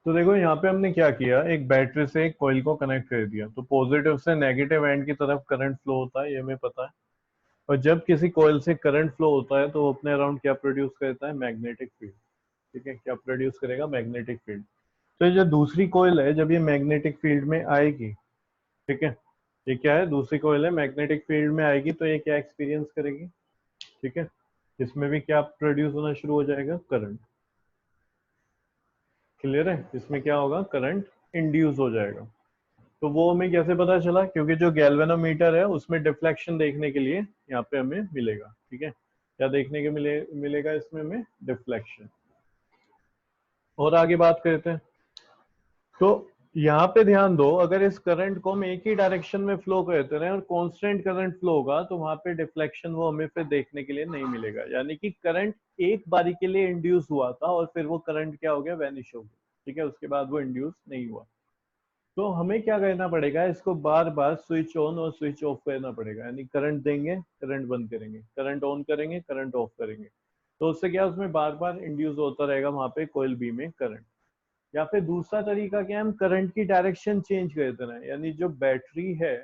तो देखो यहाँ पे हमने क्या किया, एक बैटरी से एक कॉइल को कनेक्ट कर दिया, तो पॉजिटिव से नेगेटिव एंड की तरफ करंट फ्लो होता है, ये हमें पता है। और जब किसी कॉइल से करंट फ्लो होता है तो वो अपने अराउंड क्या प्रोड्यूस करता है, मैग्नेटिक फील्ड। ठीक है, क्या प्रोड्यूस करेगा, मैग्नेटिक फील्ड। तो ये जो दूसरी कॉइल है, जब ये मैग्नेटिक फील्ड में आएगी, ठीक है, ये क्या है, दूसरी कॉइल है, मैग्नेटिक फील्ड में आएगी, तो ये क्या एक्सपीरियंस करेगी, ठीक है, इसमें भी क्या प्रोड्यूस होना शुरू हो जाएगा, करंट। क्लियर है, इसमें क्या होगा, करंट इंड्यूस हो जाएगा। तो वो हमें कैसे पता चला, क्योंकि जो गैल्वेनोमीटर है उसमें डिफ्लेक्शन देखने के लिए यहाँ पे हमें मिलेगा। ठीक है, क्या देखने के मिलेगा इसमें हमें, डिफ्लेक्शन। और आगे बात करते हैं। तो यहाँ पे ध्यान दो, अगर इस करंट को हम एक ही डायरेक्शन में फ्लो करते रहे और कांस्टेंट करंट फ्लो होगा, तो वहां पे डिफ्लेक्शन वो हमें फिर देखने के लिए नहीं मिलेगा। यानी कि करंट एक बारी के लिए इंड्यूस हुआ था और फिर वो करंट क्या हो गया, वैनिश हो गया। ठीक है, उसके बाद वो इंड्यूस नहीं हुआ। तो हमें क्या करना पड़ेगा, इसको बार बार स्विच ऑन और स्विच ऑफ करना पड़ेगा। यानी करंट देंगे, करंट बंद करेंगे, करंट ऑन करेंगे, करंट ऑफ करेंगे। तो उससे क्या, उसमें बार बार इंड्यूस होता रहेगा वहां पे कोयल बी में करंट। या फिर दूसरा तरीका क्या है, हम करंट की डायरेक्शन चेंज करते रहें। यानी जो बैटरी है,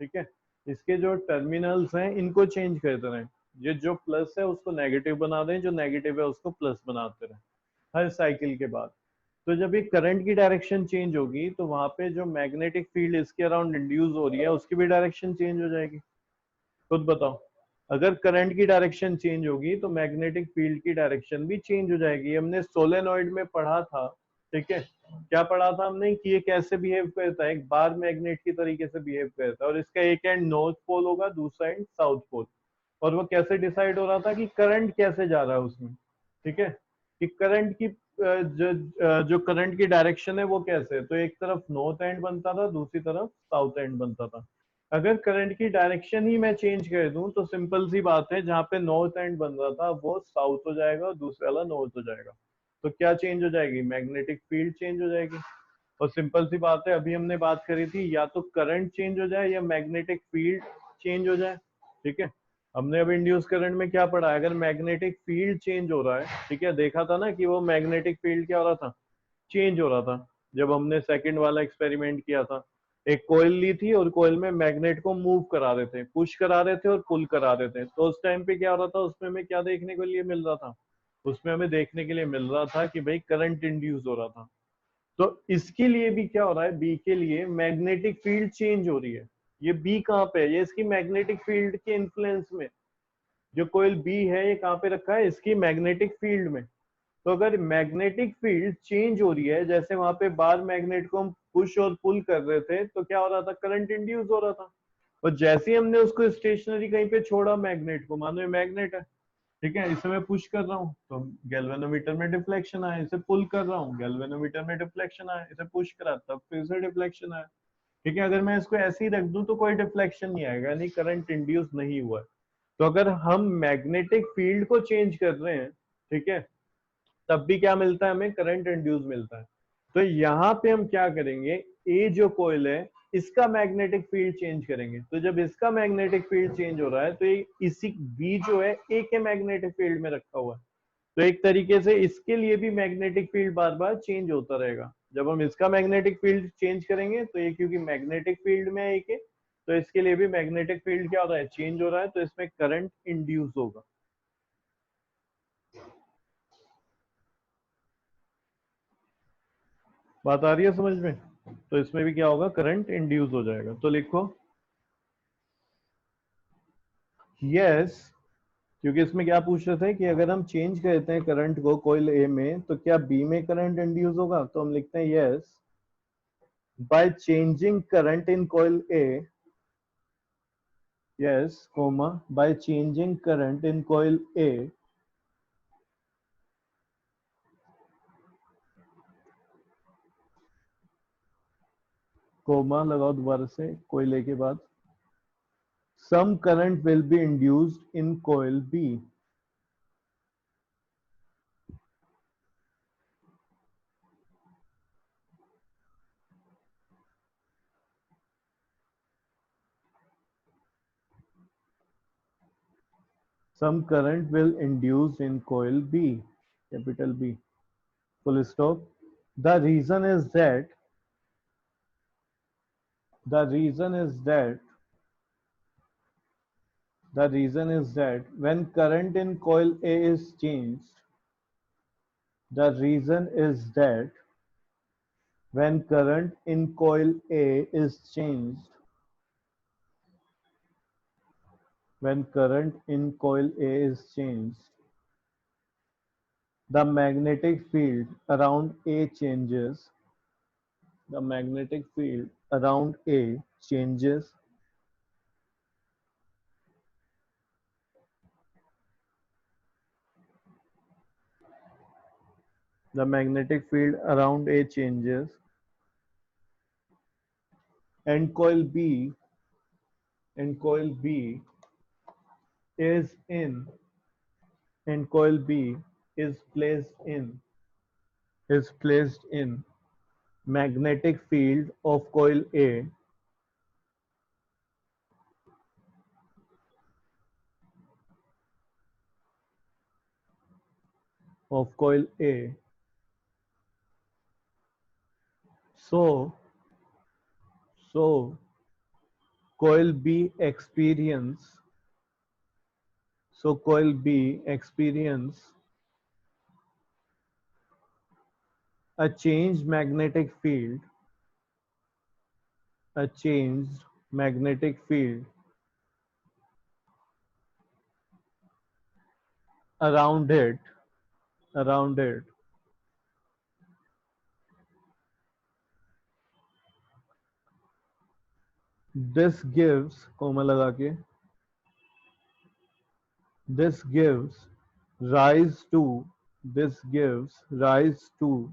ठीक है, इसके जो टर्मिनल्स हैं इनको चेंज करते रहें। ये जो प्लस है उसको नेगेटिव बना दें, जो नेगेटिव है उसको प्लस बनाते रहें हर साइकिल के बाद। तो जब ये करंट की डायरेक्शन चेंज होगी, तो वहां पे जो मैग्नेटिक फील्ड इसके अराउंड इंड्यूस हो रही है उसकी भी डायरेक्शन चेंज हो जाएगी। खुद बताओ, अगर करंट की डायरेक्शन चेंज होगी तो मैग्नेटिक फील्ड की डायरेक्शन भी चेंज हो जाएगी। हमने सोलेनॉइड में पढ़ा था, ठीक है, क्या पढ़ा था हमने, कि ये कैसे बिहेव करता है, एक बार मैग्नेट की तरीके से बिहेव करता है, और इसका एक एंड नॉर्थ पोल होगा, दूसरा एंड साउथ पोल। और वो कैसे डिसाइड हो रहा था कि करंट कैसे जा रहा है उसमें। ठीक है, कि करंट की जो करंट की डायरेक्शन है वो कैसे है, तो एक तरफ नॉर्थ एंड बनता था, दूसरी तरफ साउथ एंड बनता था। अगर करंट की डायरेक्शन ही मैं चेंज कर दूं तो सिंपल सी बात है, जहां पे नॉर्थ एंड बन रहा था वो साउथ हो जाएगा और दूसरे वाला नॉर्थ हो जाएगा। तो क्या चेंज हो जाएगी, मैग्नेटिक फील्ड चेंज हो जाएगी। और सिंपल सी बात है, अभी हमने बात करी थी, या तो करंट चेंज हो जाए या मैग्नेटिक फील्ड चेंज हो जाए। ठीक है, हमने अब इंड्यूस करंट में क्या पढ़ा है, अगर मैग्नेटिक फील्ड चेंज हो रहा है, ठीक है, देखा था ना कि वो मैग्नेटिक फील्ड क्या हो रहा था, चेंज हो रहा था। जब हमने सेकंड वाला एक्सपेरिमेंट किया था, एक कोयल ली थी और कोयल में मैग्नेट को मूव करा रहे थे, पुश करा रहे थे और पुल करा रहे थे। तो उस टाइम पे क्या हो रहा था, उसमें हमें क्या देखने के लिए मिल रहा था, उसमें हमें देखने के लिए मिल रहा था कि भाई करंट इंड्यूस हो रहा था। तो इसके लिए भी क्या हो रहा है, बी के लिए मैग्नेटिक फील्ड चेंज हो रही है। ये बी कहाँ पे है, ये इसकी मैग्नेटिक फील्ड के इन्फ्लुएंस में। जो कोयल बी है ये कहाँ पे रखा है, इसकी मैग्नेटिक फील्ड में। तो अगर मैग्नेटिक फील्ड चेंज हो रही है, जैसे वहां पे बार मैग्नेट को हम पुश और पुल कर रहे थे, तो क्या हो रहा था, करंट इंड्यूस हो रहा था। और जैसे ही हमने उसको स्टेशनरी कहीं पे छोड़ा मैग्नेट को, मानो ये मैग्नेट है, ठीक है, इसे मैं पुश कर रहा हूँ तो गैल्वेनोमीटर में डिफ्लेक्शन आया, इसे पुल कर रहा हूँ गैल्वेनोमीटर में डिफ्लेक्शन आया, इसे पुश करा तब फिर से डिफ्लेक्शन आया। ठीक है, अगर मैं इसको ऐसे ही रख दूं तो कोई डिफ्लेक्शन नहीं आएगा, यानी करंट इंड्यूस नहीं हुआ है। तो अगर हम मैग्नेटिक फील्ड को चेंज कर रहे हैं, ठीक है, तब भी क्या मिलता है हमें, करंट इंड्यूस मिलता है। तो यहाँ पे हम क्या करेंगे, ए जो कोयल है इसका मैग्नेटिक फील्ड चेंज करेंगे। तो जब इसका मैग्नेटिक फील्ड चेंज हो रहा है तो ये इसी बी जो है ए के मैग्नेटिक फील्ड में रखा हुआ है। तो एक तरीके से इसके लिए भी मैग्नेटिक फील्ड बार बार चेंज होता रहेगा। जब हम इसका मैग्नेटिक फील्ड चेंज करेंगे तो ये क्योंकि मैग्नेटिक फील्ड में है ए के, तो इसके लिए भी मैग्नेटिक फील्ड क्या हो रहा है, चेंज हो रहा है, तो इसमें करंट इंड्यूस होगा। बात आ रही है समझ में। तो इसमें भी क्या होगा, करंट इंड्यूस हो जाएगा। तो लिखो यस, क्योंकि इसमें क्या पूछ रहे थे कि अगर हम चेंज करते हैं करंट को कॉइल ए में तो क्या बी में करंट इंड्यूस होगा। तो हम लिखते हैं yes, by changing current in coil A, yes comma, by changing current in coil A, comma लगाओ दोबारा से कॉइल ए के बाद, some current will be induced in coil B. Some current will induced in coil B, capital B, full stop. The reason is that the reason is that the reason is that when current in coil A is changed, the reason is that when current in coil A is changed, when current in coil A is changed, the magnetic field around A changes. The magnetic field around A changes. The magnetic field around A changes, and coil B is in and coil B is placed in magnetic field of coil A of coil A. So so coil B experience coil B experience a changed magnetic field, a changed magnetic field around it, around it. This gives comma लगा के this gives rise to this gives rise to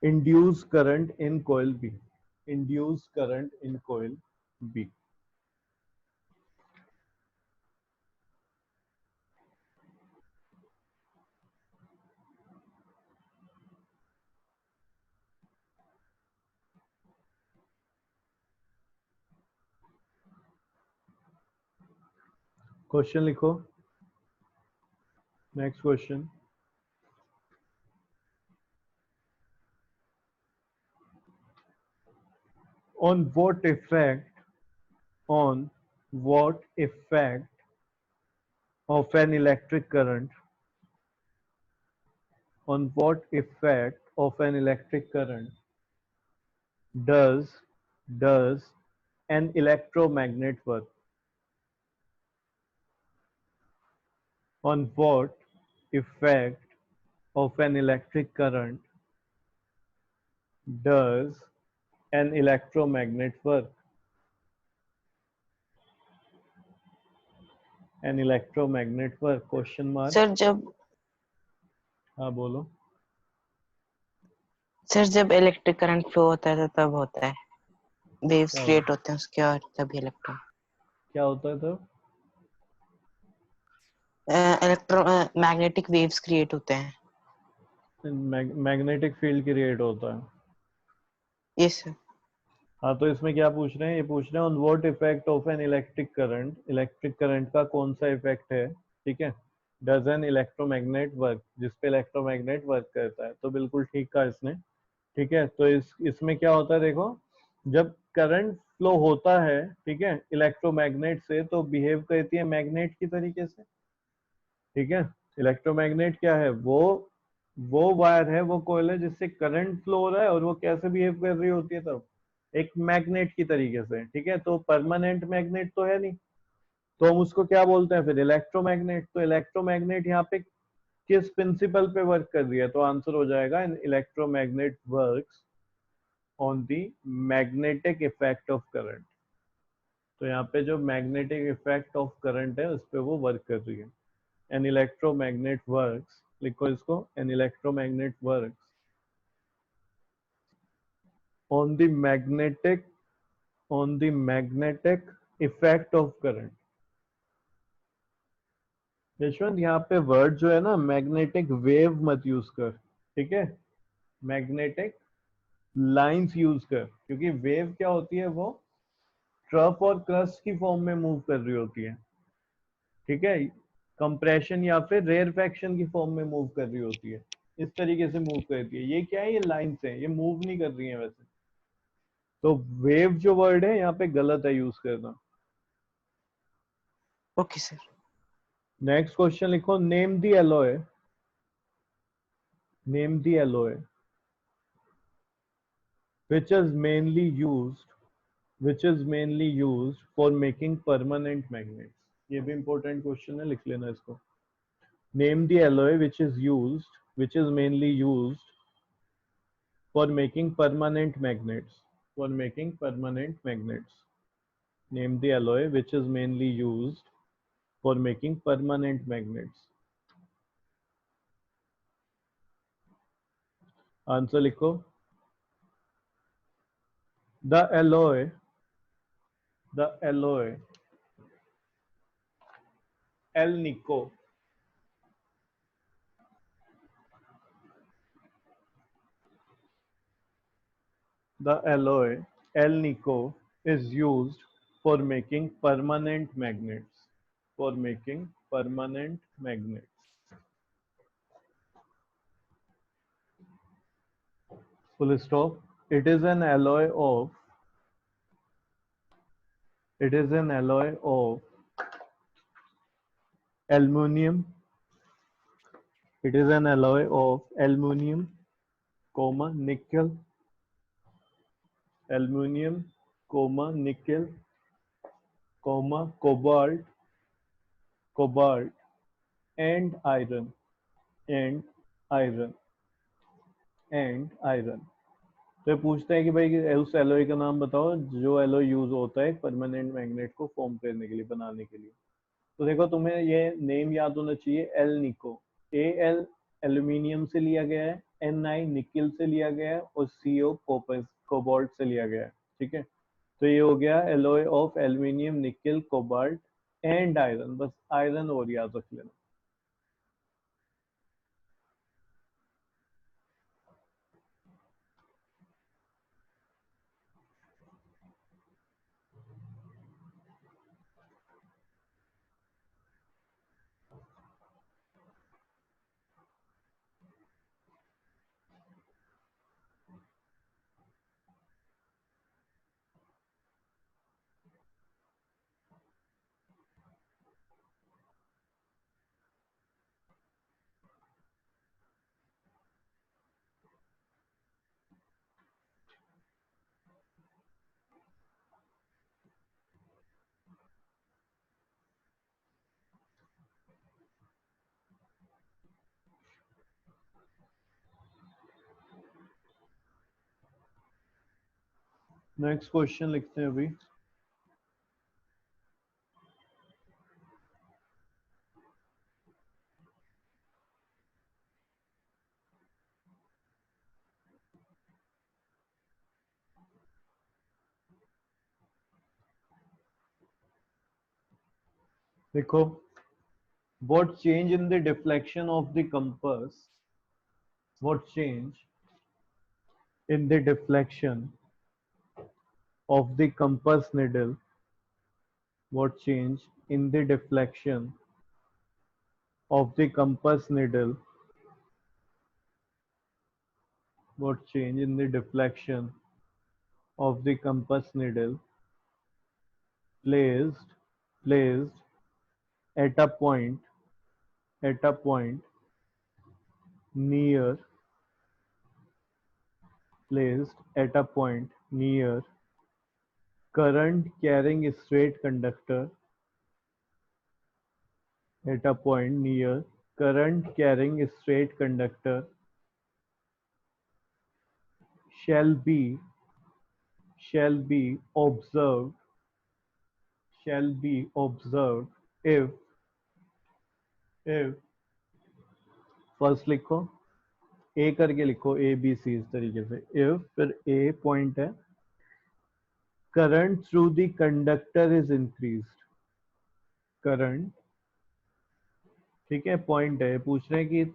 induced current in coil B. Induced current in coil B. Question लिखो. Next question. On what effect on what effect of an electric current on what effect of an electric current does does an electromagnet work? On what effect of an electric current does an electromagnet work? An electromagnet work? Question mark. Sir हाँ बोलो. जब electric current flow होता है तो तब होता है, waves क्या क्रिएट होते हैं उसके और तभी इलेक्ट्रॉन क्या होता है तब? मैग्नेटिक वेव्स क्रिएट होते हैं. मैग्नेटिक फील्ड क्रिएट होता है. Yes sir. हाँ तो इसमें क्या पूछ रहे हैं? ये पूछ रहे हैं on what effect of an electric current का कौन सा इफेक्ट है, ठीक है, डज एन इलेक्ट्रोमैग्नेट वर्क, जिसपे इलेक्ट्रोमैग्नेट वर्क करता है. तो बिल्कुल ठीक कहा इसने. ठीक है, तो इसमें क्या होता है देखो, जब करंट फ्लो होता है, ठीक है, इलेक्ट्रोमैग्नेट से, तो बिहेव करती है मैग्नेट की तरीके से. ठीक है, इलेक्ट्रोमैग्नेट क्या है? वो वायर है, वो कॉइल है जिससे करंट फ्लो हो रहा है, और वो कैसे बिहेव कर रही होती है तब? एक मैग्नेट की तरीके से. ठीक है, तो परमानेंट मैग्नेट तो है नहीं, तो हम उसको क्या बोलते हैं फिर? इलेक्ट्रोमैग्नेट. तो इलेक्ट्रोमैग्नेट यहाँ पे किस प्रिंसिपल पे वर्क कर रही है? तो आंसर हो जाएगा electromagnet works on the magnetic effect of current. तो यहाँ पे जो मैग्नेटिक इफेक्ट ऑफ करंट है उस पर वो वर्क कर रही है. एन इलेक्ट्रोमैग्नेट वर्क्स, लिखो इसको, an electromagnet works on the magnetic effect of current. Yashwant यहाँ पे वर्ड जो है ना, मैग्नेटिक वेव मत यूज कर, ठीक है, मैग्नेटिक लाइंस यूज कर, क्योंकि वेव क्या होती है? वो ट्रफ और क्रस्ट की फॉर्म में मूव कर रही होती है. ठीक है, कंप्रेशन या फिर रेयरफैक्शन की फॉर्म में मूव कर रही होती है. इस तरीके से मूव करती है। ये क्या है, ये लाइन्स है, ये मूव नहीं कर रही है वैसे। तो वेव जो वर्ड है यहाँ पे गलत है यूज करना। Okay sir. नेक्स्ट क्वेश्चन लिखो, name the alloy, name the alloy which is mainly used, which is mainly used for making permanent magnets। ये भी important question है, लिख लेना इसको। Name the alloy which is used, which is mainly used for making permanent magnets, for making permanent magnets। Name the alloy which is mainly used for making permanent magnets। Answer लिखो। The alloy, the alloy Alnico, the alloy Alnico is used for making permanent magnets, for making permanent magnets। Full stop। It is an alloy of, it is an alloy of aluminium, it is an alloy of aluminium, comma nickel, aluminium, comma nickel, comma cobalt, cobalt and iron, and iron, and iron। तो ये पूछता है कि भाई उस alloy का नाम बताओ जो एलॉय यूज होता है परमानेंट मैग्नेट को फॉर्म करने के लिए, बनाने के लिए। तो देखो तुम्हें ये नेम याद होना चाहिए, एल निको। ए एल एल्यूमिनियम से लिया गया है, एन आई निकिल से लिया गया है, और सी ओ कॉपर कोबाल्ट से लिया गया है। ठीक है, तो ये हो गया alloy of aluminium nickel cobalt and iron. बस आयरन और याद रख लेना। नेक्स्ट क्वेश्चन लिखते हैं अभी। देखो, what change in the deflection of the compass, what change in the deflection of the compass needle, what change in the deflection of the compass needle, what change in the deflection of the compass needle placed placed at a point, at a point near, placed at a point near current carrying straight conductor, at a point near current carrying straight conductor shall be, shall be observed, shall be observed if first लिखो, ए करके लिखो, A B C इस तरीके से। If, फिर ए point है, current through the conductor is increased, current, ठीक है, पॉइंट है। पूछ रहे हैं कि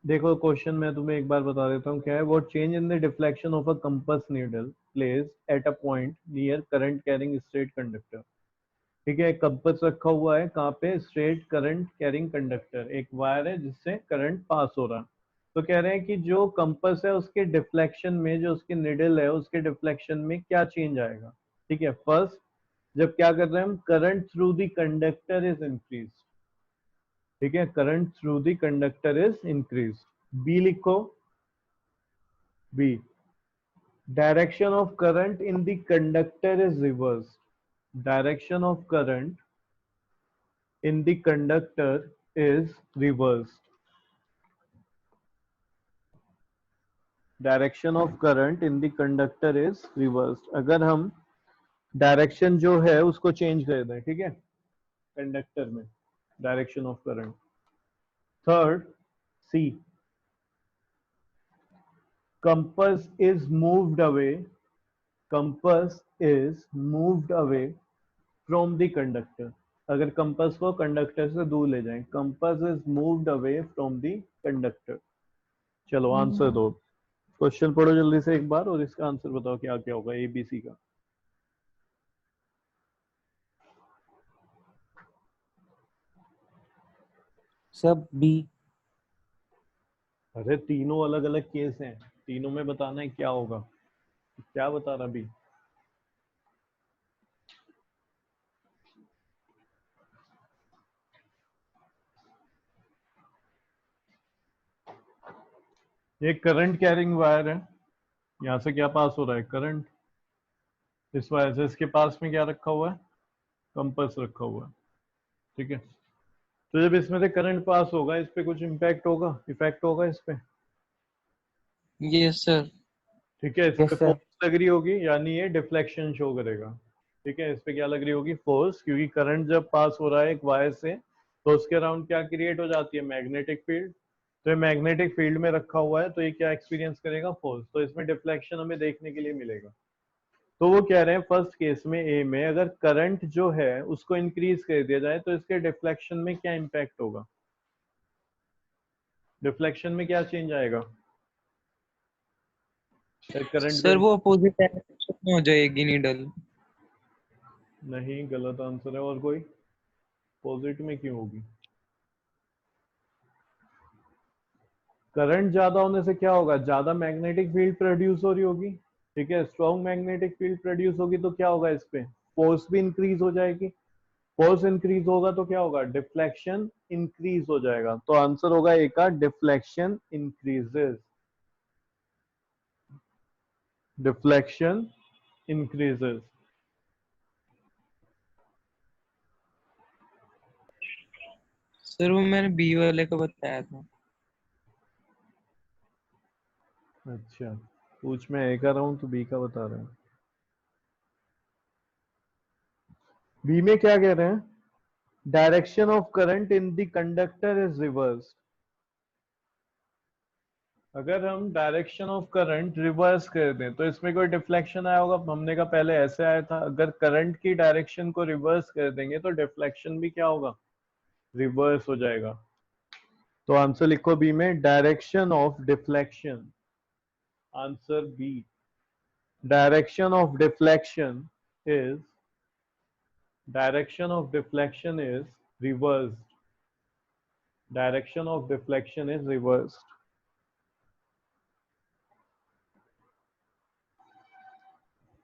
देखो क्वेश्चन मैं तुम्हें एक बार बता देता हूँ क्या है। What change in the deflection of a compass needle place at a point near current carrying straight conductor. ठीक है, कंपास रखा हुआ है कहाँ पे, स्ट्रेट करंट कैरिंग कंडक्टर, एक वायर है जिससे करंट पास हो रहा है। तो कह रहे हैं कि जो कंपास है उसके डिफ्लेक्शन में, जो उसकी निडल है उसके डिफ्लेक्शन में क्या चेंज आएगा। ठीक है, फर्स्ट जब क्या कर रहे हैं हम, current through the conductor is increase. ठीक है, current through the conductor is increase. B लिखो, B direction of current in the conductor is reverse. Direction of current in the conductor is reversed. Direction of current in the conductor is reversed. अगर हम direction जो है उसको change कर दें, ठीक है, कंडक्टर में direction of current. Third, C, compass is moved away, compass is moved away from the conductor. अगर कंपास को कंडक्टर से दूर ले जाएं, compass is moved away from the conductor. चलो आंसर दो, क्वेश्चन पढ़ो जल्दी से एक बार और इसका आंसर बताओ क्या क्या होगा एबीसी का। सब बी। अरे तीनों अलग अलग केस हैं, तीनों में बताना है क्या होगा। क्या बता रहा बी? ये करंट कैरिंग वायर है, यहाँ से क्या पास हो रहा है, करंट। इस वायर से इसके पास में क्या रखा हुआ है, कंपास रखा हुआ है। ठीक है, तो जब इसमें से करंट पास होगा इस पे कुछ इम्पैक्ट होगा, इफेक्ट होगा इस पे। Yes sir. ठीक है, इस पे यस सर। फोर्स लग रही होगी, यानी ये डिफ्लेक्शन शो करेगा। ठीक है, इस पे क्या लग रही होगी, फोर्स, क्योंकि करंट जब पास हो रहा है एक वायर से तो उसके अराउंड क्या क्रिएट हो जाती है, मैग्नेटिक फील्ड। तो ये मैग्नेटिक फील्ड में रखा हुआ है तो ये क्या एक्सपीरियंस करेगा, फोर्स। तो इसमें डिफ्लेक्शन हमें देखने के लिए मिलेगा। तो वो कह रहे हैं फर्स्ट केस में ए में अगर करंट जो है उसको इंक्रीज कर दिया जाए तो इसके डिफ्लेक्शन में क्या इंपैक्ट होगा, डिफ्लेक्शन में क्या चेंज आएगा करंट को। सर वो अपोजिट डायरेक्शन में हो जाएगी नीडल। नहीं, गलत आंसर है। और कोई, अपोजिट में क्यों होगी? करंट ज्यादा होने से क्या होगा, ज्यादा मैग्नेटिक फील्ड प्रोड्यूस हो रही होगी। ठीक है, स्ट्रॉन्ग मैग्नेटिक फील्ड प्रोड्यूस होगी तो क्या होगा, इस पे फोर्स भी इंक्रीज हो जाएगी। फोर्स इंक्रीज होगा तो क्या होगा, डिफ्लेक्शन इंक्रीज हो जाएगा। तो आंसर होगा ए का, deflection increases. Deflection increases. Sir वो मैंने बी वाले को बताया था। अच्छा, पूछ मैं ए का रहा हूं तो बी का बता रहे हैं। बी में क्या कह रहे हैं, direction of current in the conductor is reverse. अगर हम डायरेक्शन ऑफ करंट रिवर्स कर दें तो इसमें कोई डिफ्लेक्शन आया होगा, हमने कहा पहले ऐसे आया था। अगर करंट की डायरेक्शन को रिवर्स कर देंगे तो डिफ्लेक्शन भी क्या होगा, रिवर्स हो जाएगा। तो आंसर लिखो बी में, direction of deflection. Answer B, direction of deflection is, direction of deflection is reversed. Direction of deflection is reversed.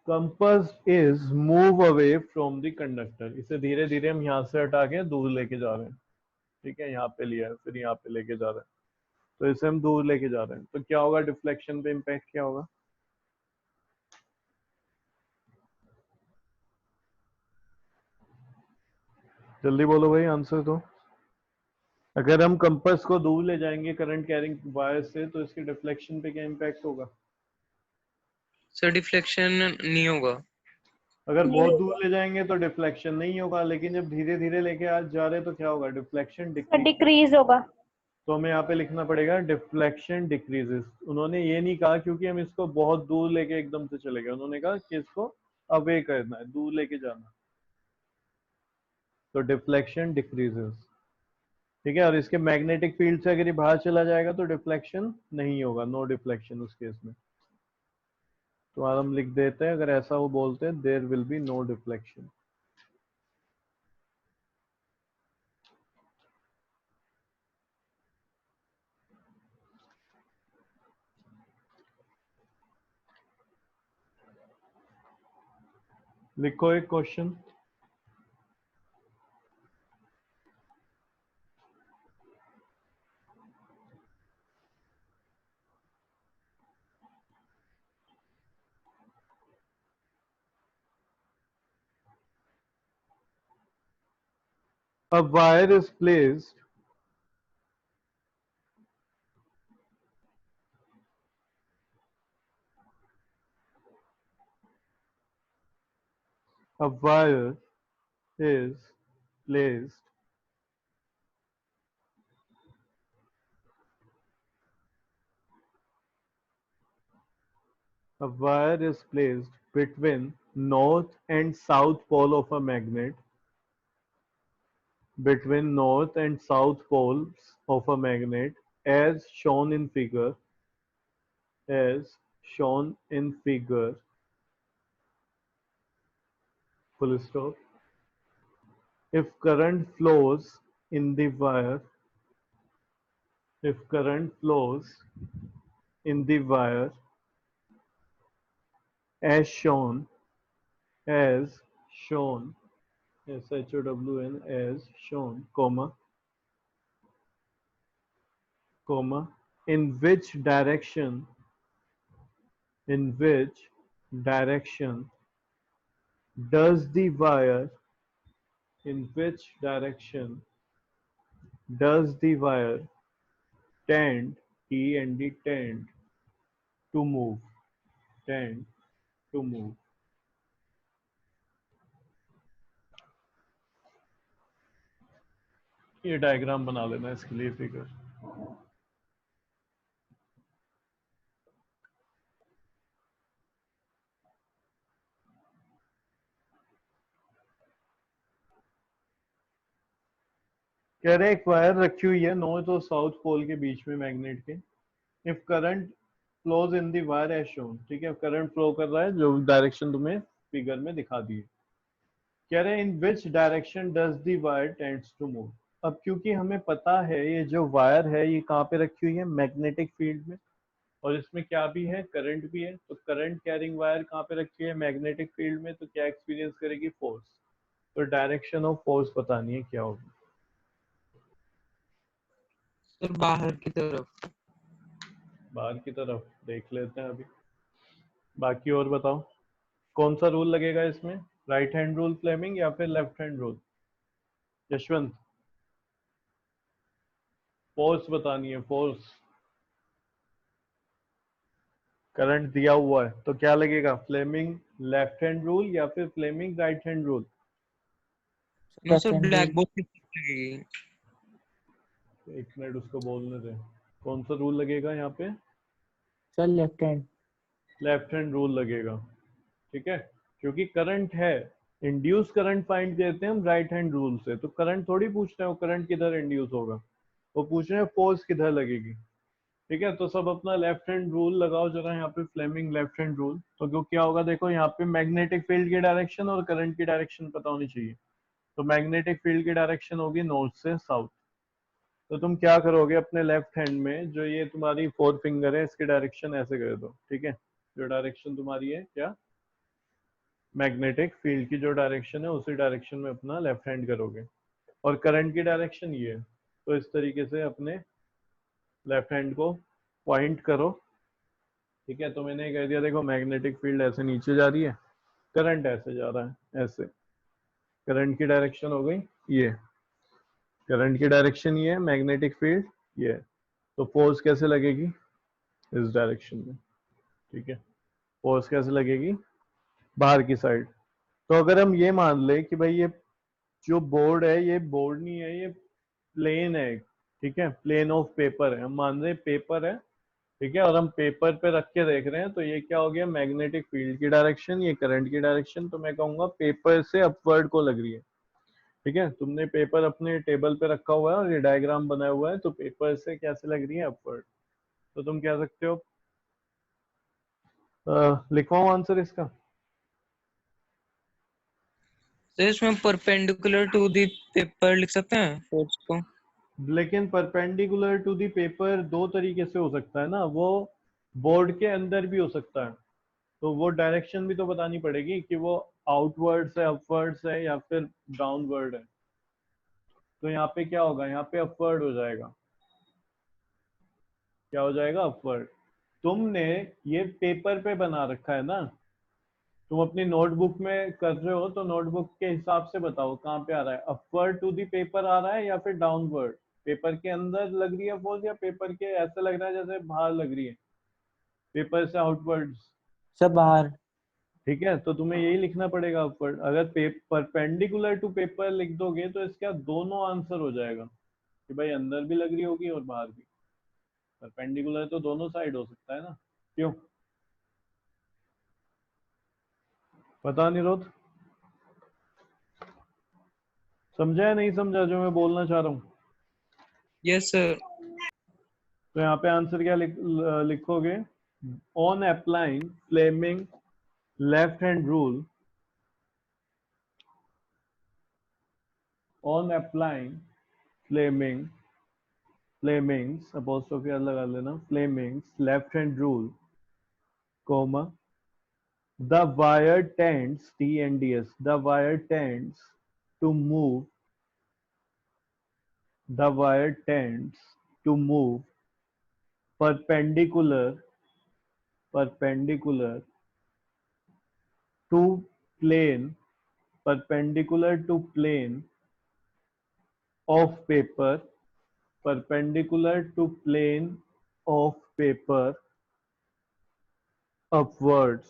Compass is move away from the conductor. इसे धीरे धीरे हम यहाँ से हटा के दूर लेके जा रहे हैं। ठीक है, यहाँ पे लिया है फिर यहाँ पे लेके जा रहे हैं, तो इसे हम दूर लेके जा रहे हैं। तो क्या होगा, डिफ्लेक्शन पे इम्पैक्ट क्या होगा, जल्दी बोलो भाई आंसर दो। अगर हम कंपास को दूर ले जाएंगे करंट कैरिंग वायर से तो इसके डिफ्लेक्शन पे क्या इम्पैक्ट होगा। सर डिफ्लेक्शन नहीं होगा। अगर बहुत दूर ले जाएंगे तो डिफ्लेक्शन नहीं होगा, लेकिन जब धीरे धीरे लेके आज जा रहे हैं तो क्या होगा, डिफ्लेक्शन डिक्रीज। डिक्रीज होगा। तो हमें यहाँ पे लिखना पड़ेगा डिफ्लेक्शन डिक्रीजेस। उन्होंने ये नहीं कहा क्योंकि हम इसको बहुत दूर लेके एकदम से चले गए, उन्होंने कहा कि इसको अवे करना है, दूर लेके जाना। तो डिफ्लेक्शन डिक्रीजेस। ठीक है, और इसके मैग्नेटिक फील्ड से अगर ये बाहर चला जाएगा तो डिफ्लेक्शन नहीं होगा, नो डिफ्लेक्शन उस केस में। तो हम लिख देते हैं, अगर ऐसा वो बोलते हैं there will be no deflection. लिखो एक question. A wire is placed a wire is placed a wire is placed between north and south pole of a magnet, between north and south poles of a magnet, as shown in figure, as shown in figure, full stop. If current flows in the wire, if current flows in the wire as shown, as shown, SHOWN, as shown, comma, in which direction, in which direction does the wire, in which direction does the wire tend, T-E-N-D, tend to move, tend to move. ये diagram बना लेना इसके लिए figure. कह रहे एक wire रखी हुई है नॉर्थ और साउथ पोल के बीच में मैग्नेट के। If current flows in the wire as shown, ठीक है, करंट फ्लो कर रहा है जो डायरेक्शन तुम्हें फिगर में दिखा दी है। कह रहे हैं in which direction does the wire tends to move. अब क्योंकि हमें पता है ये जो वायर है ये कहाँ पे रखी हुई है, मैग्नेटिक फील्ड में, और इसमें क्या भी है, करंट भी है। तो करंट कैरिंग वायर कहाँ पे रखी है, मैग्नेटिक फील्ड में, तो क्या एक्सपीरियंस करेगी, फोर्स। तो डायरेक्शन ऑफ फोर्स बतानी है क्या होगी। सर बाहर की तरफ। बाहर की तरफ देख लेते हैं अभी। बाकी और बताओ कौन सा रूल लगेगा इसमें, राइट हैंड रूल फ्लेमिंग या फिर left hand rule. Yashwant force बतानी है, फोर्स। करंट दिया हुआ है तो क्या लगेगा, फ्लेमिंग लेफ्ट हैंड रूल या फिर Fleming right hand rule. No sir, Left hand black rule. Board पे लगेगी। एक मिनट उसको बोलने दे। कौन सा रूल लगेगा यहाँ पे, Sir, left hand. Left hand rule लगेगा, ठीक है, क्योंकि करंट है। इंड्यूस करंट फाइंड करते हैं हम राइट हैंड रूल से, तो करंट थोड़ी पूछ रहे हो करंट किधर इंड्यूस होगा, वो पूछ रहे हैं फोर्स किधर लगेगी। ठीक है, तो सब अपना लेफ्ट हैंड रूल लगाओ जरा यहाँ पे, फ्लेमिंग लेफ्ट हैंड रूल। तो क्यों क्या होगा, देखो यहाँ पे मैग्नेटिक फील्ड की डायरेक्शन और करंट की डायरेक्शन पता होनी चाहिए। तो मैग्नेटिक फील्ड की डायरेक्शन होगी नॉर्थ से साउथ। तो तुम क्या करोगे, अपने लेफ्ट हैंड में जो ये तुम्हारी फोर फिंगर है इसकी डायरेक्शन ऐसे कर दो, ठीक है, जो डायरेक्शन तुम्हारी है क्या, मैग्नेटिक फील्ड की जो डायरेक्शन है उसी डायरेक्शन में अपना लेफ्ट हैंड करोगे। और करंट की डायरेक्शन ये है, तो इस तरीके से अपने लेफ्ट हैंड को पॉइंट करो। ठीक है, तो मैंने कह दिया देखो मैग्नेटिक फील्ड ऐसे नीचे जा रही है, करंट ऐसे जा रहा है, ऐसे। करंट की डायरेक्शन हो गई ये, करंट की डायरेक्शन ये है, मैग्नेटिक फील्ड ये है। तो फोर्स कैसे लगेगी, इस डायरेक्शन में, ठीक है, फोर्स कैसे लगेगी, बाहर की साइड। तो अगर हम ये मान ले कि भाई ये जो बोर्ड है ये बोर्ड नहीं है, ये प्लेन है, ठीक है, प्लेन ऑफ पेपर है, हम मान रहे पेपर है, ठीक है, और हम पेपर पे रख के देख रहे हैं, तो ये क्या हो गया, मैग्नेटिक फील्ड की डायरेक्शन, ये करंट की डायरेक्शन। तो मैं कहूंगा पेपर से अपवर्ड को लग रही है। ठीक है, तुमने पेपर अपने टेबल पे रखा हुआ है और ये डायग्राम बनाया हुआ है, तो पेपर से कैसे लग रही है, अपवर्ड। तो तुम कह सकते हो, लिखवाओ आंसर इसका। सर इसमें परपेंडिकुलर टू दी पेपर लिख सकते हैं फोर्स को। लेकिन परपेंडिकुलर टू दी पेपर दो तरीके से हो सकता है ना, वो बोर्ड के अंदर भी हो सकता है। तो वो डायरेक्शन भी तो बतानी पड़ेगी कि वो आउटवर्ड से अपवर्ड है या फिर डाउनवर्ड है। तो यहाँ पे क्या होगा, यहाँ पे अपवर्ड हो जाएगा। क्या हो जाएगा, अपवर्ड। तुमने ये पेपर पे बना रखा है ना, तुम अपनी नोटबुक में कर रहे हो तो नोटबुक के हिसाब से बताओ कहाँ पे आ रहा है, अपवर्ड टू दी पेपर आ रहा है या फिर डाउनवर्ड। पेपर के अंदर लग रही है फोर्स या पेपर के ऐसे लग रहा है जैसे बाहर लग रही है, पेपर से आउटवर्ड। सब बाहर। ठीक है, तो तुम्हें यही लिखना पड़ेगा अपवर्ड। अगर परपेंडिकुलर टू पेपर लिख दोगे तो इसका दोनों आंसर हो जाएगा कि भाई अंदर भी लग रही होगी और बाहर भी। परपेंडिकुलर तो दोनों साइड हो सकता है ना, क्यों? पता निरोध समझा या नहीं समझा जो मैं बोलना चाह रहा हूँ? Yes sir. तो यहाँ पे आंसर क्या लिखोगे, on applying Fleming left hand rule, on applying Fleming Fleming's apostrophe लगा लेना, Fleming's left hand rule, comma, the wire tends, TNDS, the wire tends to move, the wire tends to move perpendicular, perpendicular to plane, perpendicular to plane of paper, perpendicular to plane of paper upwards.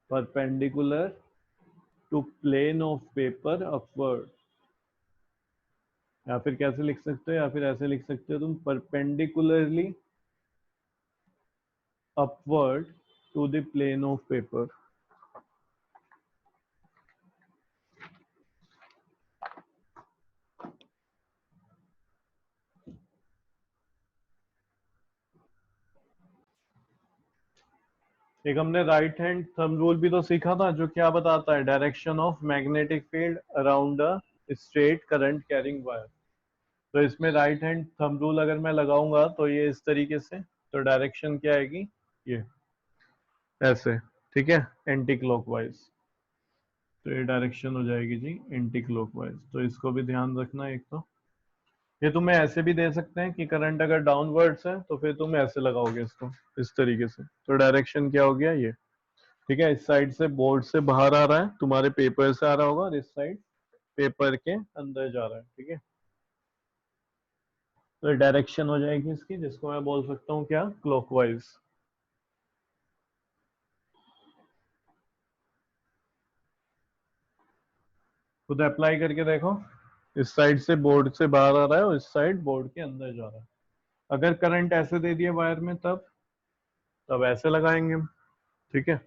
Perpendicular to plane of paper upward. या फिर कैसे लिख सकते हो, या फिर ऐसे लिख सकते हो तुम, perpendicularly upward to the plane of paper. एक हमने राइट हैंड थंब रूल भी तो सीखा था, जो क्या बताता है, direction of magnetic field around a straight current carrying wire. तो इसमें राइट हैंड थंब रूल अगर मैं लगाऊंगा तो ये इस तरीके से, तो डायरेक्शन क्या आएगी, ये ऐसे, ठीक है, एंटी क्लॉकवाइज। तो ये डायरेक्शन हो जाएगी जी एंटी क्लॉकवाइज। तो इसको भी ध्यान रखना। एक तो ये तुम्हें ऐसे भी दे सकते हैं कि करंट अगर डाउनवर्ड्स है तो फिर तुम ऐसे लगाओगे इसको, इस तरीके से। तो डायरेक्शन क्या हो गया, ये, ठीक है। इस साइड से बोर्ड से बाहर आ रहा है, तुम्हारे पेपर से आ रहा होगा, और इस साइड पेपर के अंदर जा रहा है, ठीक है। तो डायरेक्शन हो जाएगी इसकी, जिसको मैं बोल सकता हूँ क्या, क्लॉकवाइज। खुद अप्लाई करके देखो, इस साइड से बोर्ड से बाहर आ रहा है और इस साइड बोर्ड के अंदर जा रहा है। अगर करंट ऐसे दे दिया वायर में तब तब ऐसे लगाएंगे हम, ठीक है।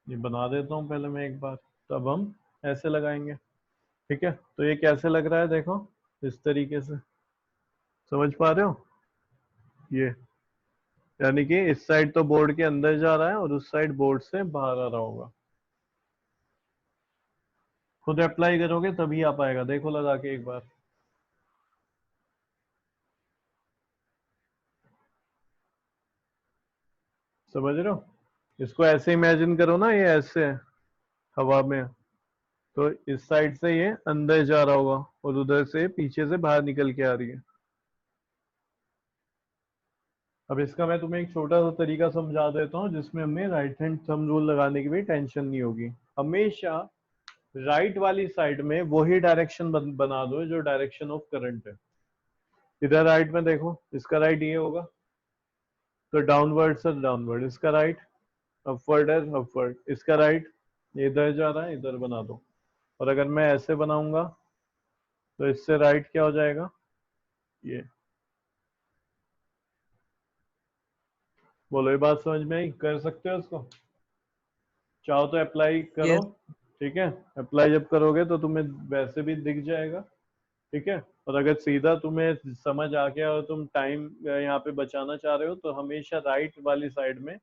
ये बना देता हूँ पहले मैं एक बार, तब हम ऐसे लगाएंगे, ठीक है। तो ये कैसे लग रहा है देखो, इस तरीके से, समझ पा रहे हो? ये यानी कि इस साइड तो बोर्ड के अंदर जा रहा है और उस साइड बोर्ड से बाहर आ रहा होगा। खुद अप्लाई करोगे तभी आ पाएगा, देखो लगा के एक बार। समझ रहे हो? इसको ऐसे इमेजिन करो ना, ये ऐसे है हवा में, तो इस साइड से ये अंदर जा रहा होगा और उधर से पीछे से बाहर निकल के आ रही है। अब इसका मैं तुम्हें एक छोटा सा तरीका समझा देता हूँ, जिसमें हमें राइट हैंड थंब रूल लगाने की भी टेंशन नहीं होगी। हमेशा राइट वाली साइड में वही डायरेक्शन बना दो जो डायरेक्शन ऑफ करंट है। इधर राइट में देखो, इसका राइट ये होगा, तो डाउनवर्ड से डाउनवर्ड, इसका राइट अपवर्ड है अपवर्ड, इसका राइट इधर जा रहा है, इधर बना दो। और अगर मैं ऐसे बनाऊंगा तो इससे राइट क्या हो जाएगा, ये। बोलो, ये बात समझ में आई? कर सकते हो इसको, चाहो तो अप्लाई करो, यस। ठीक है। अप्लाई जब करोगे तो तुम्हें वैसे भी दिख जाएगा, ठीक है। और अगर सीधा तुम्हें समझ आ गया और तुम टाइम यहाँ पे बचाना चाह रहे हो तो हमेशा राइट वाली साइड में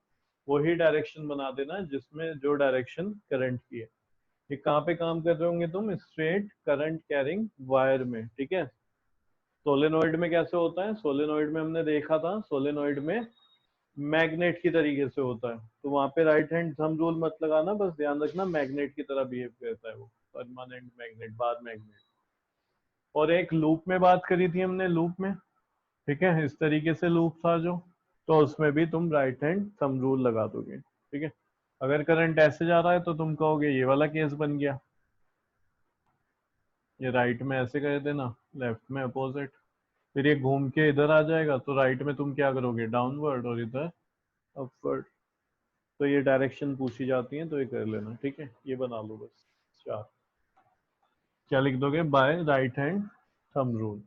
वही डायरेक्शन बना देना जिसमें जो डायरेक्शन करंट की है। ये कहाँ पे काम कर रहे होंगे तुम, स्ट्रेट करंट कैरिंग वायर में, ठीक है। सोलेनोइड में कैसे होता है, सोलेनोइड में हमने देखा था, सोलेनोइड में मैग्नेट की तरीके से होता है, तो वहां पे राइट हैंड थंब रूल मत लगाना, बस ध्यान रखना मैग्नेट की तरह बिहेव करता है वो, परमानेंट मैग्नेट, बार मैग्नेट। और एक लूप में बात करी थी हमने, लूप में, ठीक है, इस तरीके से लूप था जो, तो उसमें भी तुम राइट हैंड थंब रूल लगा दोगे, ठीक है। अगर करंट ऐसे जा रहा है तो तुम कहोगे ये वाला केस बन गया, ये राइट में ऐसे कर देना, लेफ्ट में अपोजिट, फिर ये घूम के इधर आ जाएगा, तो राइट में तुम क्या करोगे, डाउनवर्ड, और इधर अपवर्ड। तो ये डायरेक्शन पूछी जाती है तो ये कर लेना, ठीक है, ये बना लो बस। चार, क्या लिख दोगे, by right hand thumb rule.